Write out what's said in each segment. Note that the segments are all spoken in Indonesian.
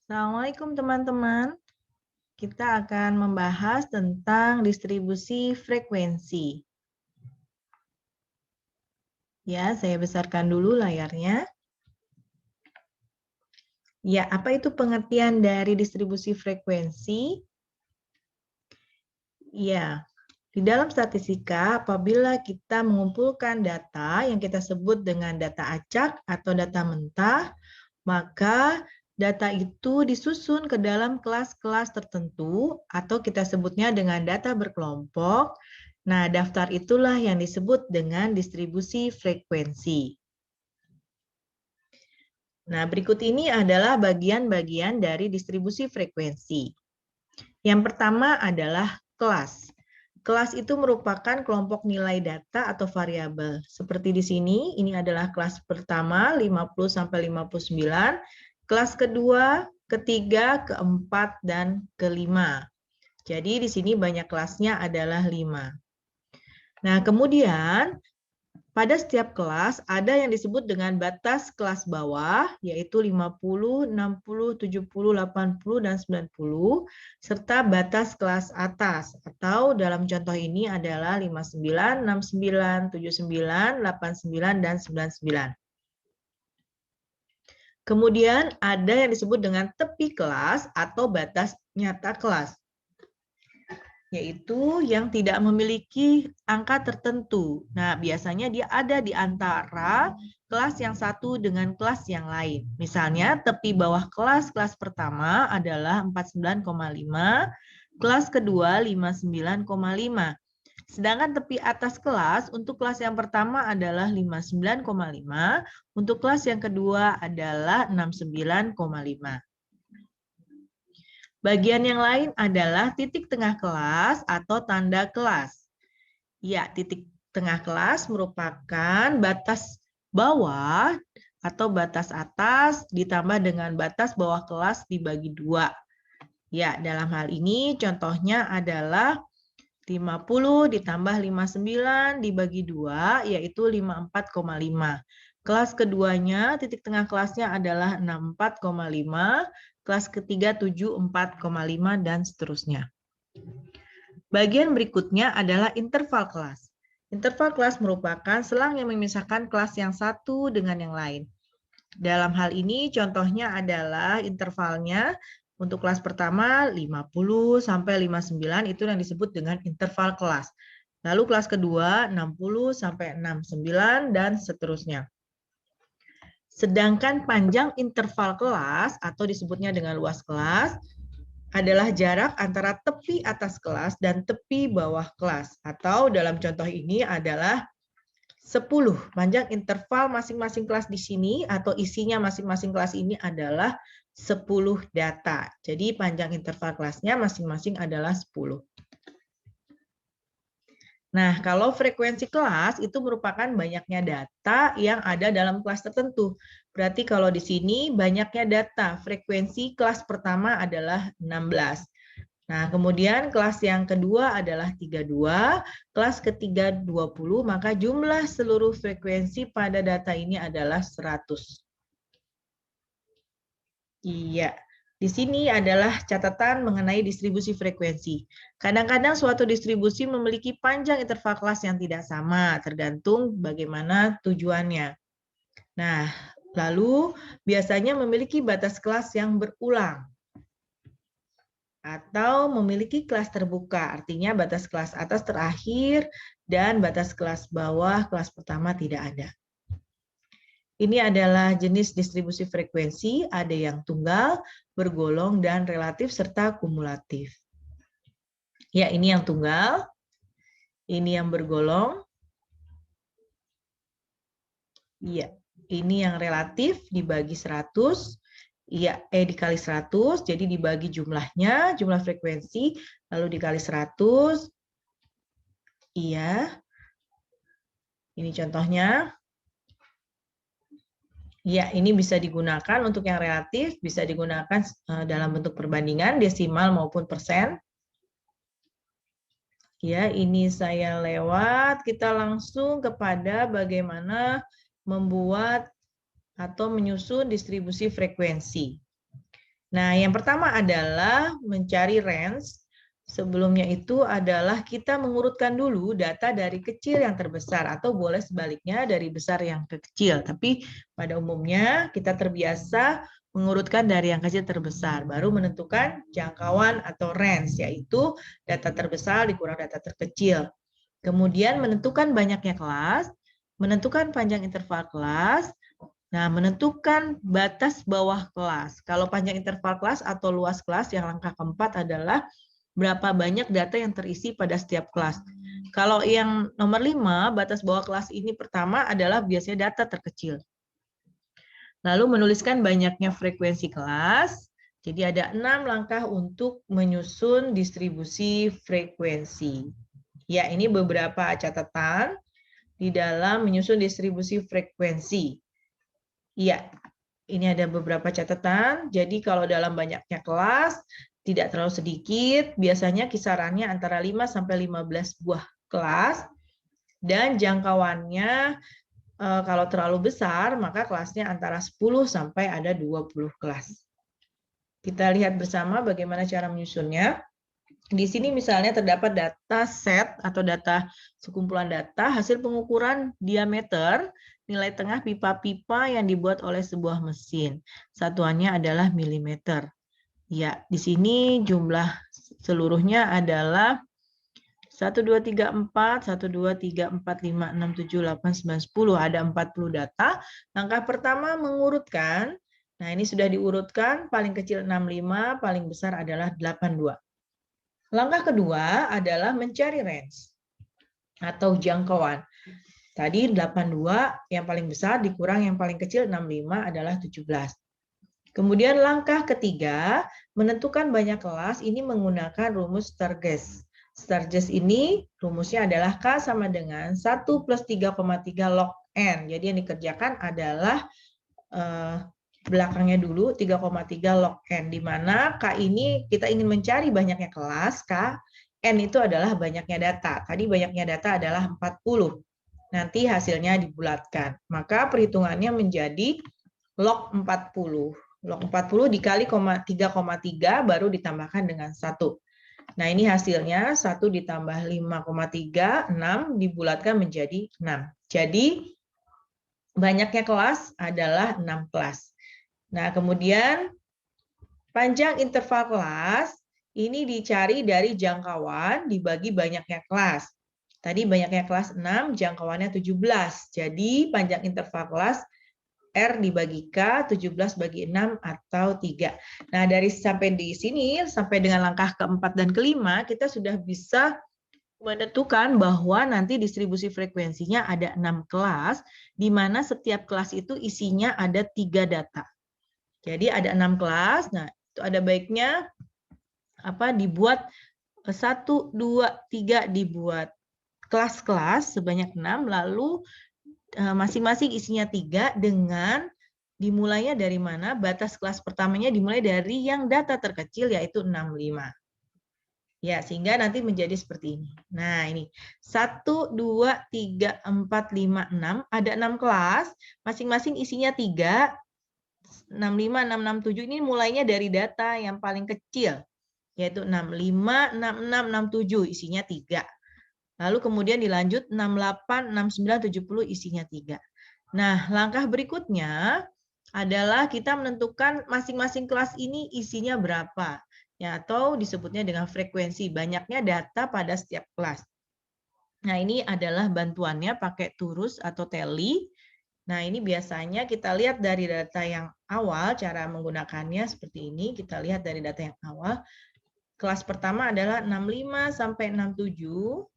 Assalamualaikum teman-teman. Kita akan membahas tentang distribusi frekuensi. Ya, saya besarkan dulu layarnya. Ya, apa itu pengertian dari distribusi frekuensi? Ya, di dalam statistika apabila kita mengumpulkan data yang kita sebut dengan data acak atau data mentah, maka data itu disusun ke dalam kelas-kelas tertentu atau kita sebutnya dengan data berkelompok. Nah, daftar itulah yang disebut dengan distribusi frekuensi. Nah, berikut ini adalah bagian-bagian dari distribusi frekuensi. Yang pertama adalah kelas. Kelas itu merupakan kelompok nilai data atau variabel. Seperti di sini, ini adalah kelas pertama 50 sampai 59, kelas kedua, ketiga, keempat, dan kelima. Jadi di sini banyak kelasnya adalah 5. Nah, kemudian pada setiap kelas ada yang disebut dengan batas kelas bawah, yaitu 50, 60, 70, 80, dan 90, serta batas kelas atas, atau dalam contoh ini adalah 59, 69, 79, 89, dan 99. Kemudian ada yang disebut dengan tepi kelas atau batas nyata kelas, yaitu yang tidak memiliki angka tertentu. Nah, biasanya dia ada di antara kelas yang satu dengan kelas yang lain. Misalnya, tepi bawah kelas pertama adalah 49,5, kelas kedua 59,5. Sedangkan tepi atas kelas untuk kelas yang pertama adalah 59,5, untuk kelas yang kedua adalah 69,5. Bagian yang lain adalah titik tengah kelas atau tanda kelas. Ya, titik tengah kelas merupakan batas bawah atau batas atas ditambah dengan batas bawah kelas dibagi 2. Ya, dalam hal ini contohnya adalah 50 ditambah 59 dibagi 2, yaitu 54,5. Kelas keduanya, titik tengah kelasnya adalah 64,5, kelas ketiga 74,5, dan seterusnya. Bagian berikutnya adalah interval kelas. Interval kelas merupakan selang yang memisahkan kelas yang satu dengan yang lain. Dalam hal ini contohnya adalah intervalnya untuk kelas pertama 50 sampai 59 itu yang disebut dengan interval kelas. Lalu kelas kedua 60 sampai 69 dan seterusnya. Sedangkan panjang interval kelas atau disebutnya dengan luas kelas adalah jarak antara tepi atas kelas dan tepi bawah kelas. Atau dalam contoh ini adalah 10. Panjang interval masing-masing kelas di sini atau isinya masing-masing kelas ini adalah 10 data. Jadi panjang interval kelasnya masing-masing adalah 10. Nah, kalau frekuensi kelas itu merupakan banyaknya data yang ada dalam kelas tertentu. Berarti kalau di sini banyaknya data, frekuensi kelas pertama adalah 16. Nah, kemudian kelas yang kedua adalah 32, kelas ketiga 20, maka jumlah seluruh frekuensi pada data ini adalah 100. Iya. Di sini adalah catatan mengenai distribusi frekuensi. Kadang-kadang suatu distribusi memiliki panjang interval kelas yang tidak sama, tergantung bagaimana tujuannya. Nah, lalu biasanya memiliki batas kelas yang berulang atau memiliki kelas terbuka, artinya batas kelas atas terakhir dan batas kelas bawah kelas pertama tidak ada. Ini adalah jenis distribusi frekuensi, ada yang tunggal, bergolong, dan relatif, serta kumulatif. Ya, ini yang tunggal, ini yang bergolong, ya, ini yang relatif dibagi 100, ya, dikali 100, jadi dibagi jumlahnya, jumlah frekuensi, lalu dikali 100, iya, ini contohnya. Ya, ini bisa digunakan untuk yang relatif, bisa digunakan dalam bentuk perbandingan, desimal maupun persen. Ya, ini saya lewat, kita langsung kepada bagaimana membuat atau menyusun distribusi frekuensi. Nah, yang pertama adalah mencari range. Sebelumnya itu adalah kita mengurutkan dulu data dari kecil yang terbesar, atau boleh sebaliknya dari besar yang ke kecil. Tapi pada umumnya kita terbiasa mengurutkan dari yang kecil terbesar, baru menentukan jangkauan atau range, yaitu data terbesar dikurang data terkecil. Kemudian menentukan banyaknya kelas, menentukan panjang interval kelas. Nah, menentukan batas bawah kelas. Kalau panjang interval kelas atau luas kelas, yang langkah keempat adalah berapa banyak data yang terisi pada setiap kelas. Kalau yang nomor 5, batas bawah kelas ini pertama adalah biasanya data terkecil. Lalu menuliskan banyaknya frekuensi kelas. Jadi ada 6 langkah untuk menyusun distribusi frekuensi. Ya, ini beberapa catatan di dalam menyusun distribusi frekuensi. Iya, ini ada beberapa catatan. Jadi kalau dalam banyaknya kelas, tidak terlalu sedikit, biasanya kisarannya antara 5 sampai 15 buah kelas, dan jangkauannya kalau terlalu besar, maka kelasnya antara 10 sampai ada 20 kelas. Kita lihat bersama bagaimana cara menyusunnya. Di sini misalnya terdapat data set atau data sekumpulan data hasil pengukuran diameter nilai tengah pipa-pipa yang dibuat oleh sebuah mesin. Satuannya adalah milimeter. Ya, di sini jumlah seluruhnya adalah 1, 2, 3, 4, 1, 2, 3, 4, 5, 6, 7, 8, 9, 10. Ada 40 data. Langkah pertama mengurutkan. Nah, ini sudah diurutkan. Paling kecil 65, paling besar adalah 82. Langkah kedua adalah mencari range atau jangkauan. Tadi 82 yang paling besar dikurang yang paling kecil 65 adalah 17. Kemudian langkah ketiga, menentukan banyak kelas ini menggunakan rumus Sturges. Sturges ini rumusnya adalah K sama dengan 1 plus 3,3 log N. Jadi yang dikerjakan adalah belakangnya dulu 3,3 log N, di mana K ini kita ingin mencari banyaknya kelas, K, N itu adalah banyaknya data. Tadi banyaknya data adalah 40. Nanti hasilnya dibulatkan. Maka perhitungannya menjadi log 40. Log 40 dikali 3,3 baru ditambahkan dengan 1. Nah, ini hasilnya 1 ditambah 5,3, 6 dibulatkan menjadi 6. Jadi banyaknya kelas adalah 6 kelas. Nah, kemudian panjang interval kelas ini dicari dari jangkauan dibagi banyaknya kelas. Tadi banyaknya kelas 6, jangkauannya 17. Jadi panjang interval kelas R dibagi K, 17 bagi 6 atau 3. Nah, dari sampai di sini, sampai dengan langkah keempat dan kelima, kita sudah bisa menentukan bahwa nanti distribusi frekuensinya ada 6 kelas, di mana setiap kelas itu isinya ada 3 data. Jadi ada 6 kelas. Nah, itu ada baiknya dibuat 1, 2, 3 dibuat kelas-kelas sebanyak 6, lalu masing-masing isinya 3 dengan dimulainya dari mana? Batas kelas pertamanya dimulai dari yang data terkecil yaitu 65. Ya, sehingga nanti menjadi seperti ini. Nah, ini 1, 2, 3, 4, 5, 6. Ada 6 kelas, masing-masing isinya 3. 65, 6, 6, 7 ini mulainya dari data yang paling kecil, yaitu 65, 66, 67 isinya 3. Lalu kemudian dilanjut 68, 69, 70 isinya 3. Nah, langkah berikutnya adalah kita menentukan masing-masing kelas ini isinya berapa, ya, atau disebutnya dengan frekuensi, banyaknya data pada setiap kelas. Nah, ini adalah bantuannya pakai Turus atau Tally. Nah, ini biasanya kita lihat dari data yang awal, cara menggunakannya seperti ini. Kita lihat dari data yang awal. Kelas pertama adalah 65 sampai 67.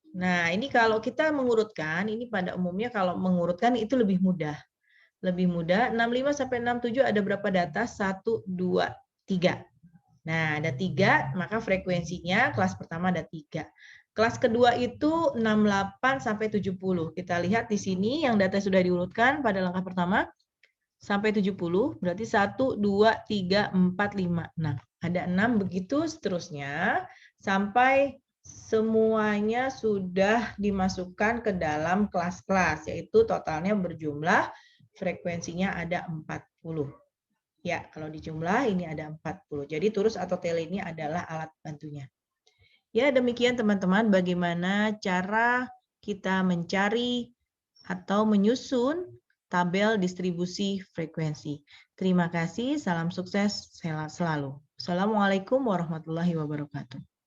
Nah, ini kalau kita mengurutkan, ini pada umumnya kalau mengurutkan itu lebih mudah. Lebih mudah, 65 sampai 67 ada berapa data? 1, 2, 3. Nah, ada 3, maka frekuensinya kelas pertama ada 3. Kelas kedua itu 68 sampai 70. Kita lihat di sini yang data sudah diurutkan pada langkah pertama sampai 70, berarti 1, 2, 3, 4, 5, 6. Ada 6 begitu seterusnya sampai semuanya sudah dimasukkan ke dalam kelas-kelas, yaitu totalnya berjumlah frekuensinya ada 40. Ya, kalau dijumlah ini ada 40. Jadi turus atau tele ini adalah alat bantunya. Ya, demikian teman-teman bagaimana cara kita mencari atau menyusun tabel distribusi frekuensi. Terima kasih, salam sukses selalu. Assalamualaikum warahmatullahi wabarakatuh.